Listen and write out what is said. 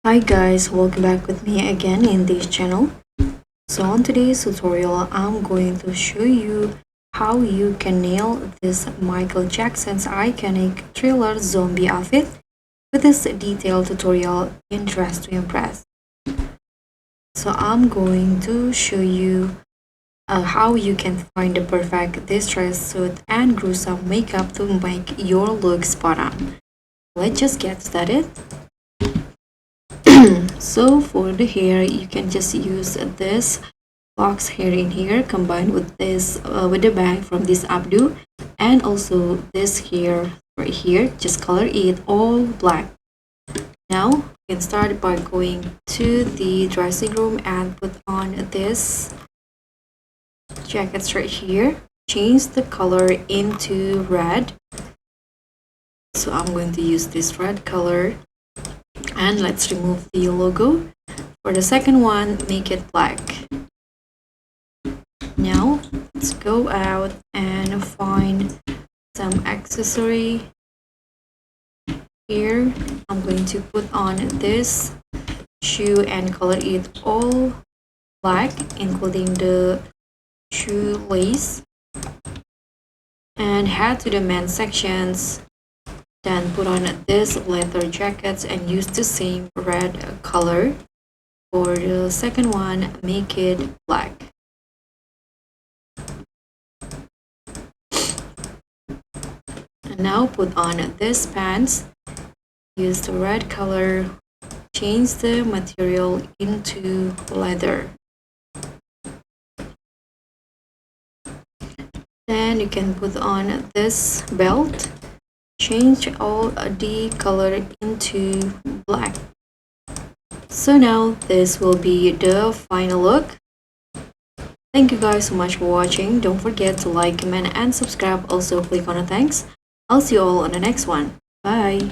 Hi guys, welcome back with me again in this channel. So on today's tutorial, I'm going to show you how you can nail this Michael Jackson's iconic thriller zombie outfit with this detailed tutorial in Dress to Impress. So I'm going to show you how you can find the perfect distress suit and gruesome makeup to make your look spot on. Let's just get started. So for the hair, you can just use this box hair in here combined with this with the bang from this updo, and also this hair right here. Just color it all black. Now you can start by going to the dressing room and put on this jacket right here. Change the color into red. So I'm going to use this red color, and let's remove the logo. For the second one, make it black. Now let's go out and find some accessory. Here I'm going to put on this shoe and color it all black, including the shoelace, and head to the men's sections. Then put on this leather jackets and use the same red color. For the second one, make it black. And now put on this pants. Use the red color. Change the material into leather. Then you can put on this belt. Change all the color into black. So now this will be the final look. Thank you guys so much for watching. Don't forget to like, comment, and subscribe. Also click on the thanks. I'll see you all on the next one. Bye.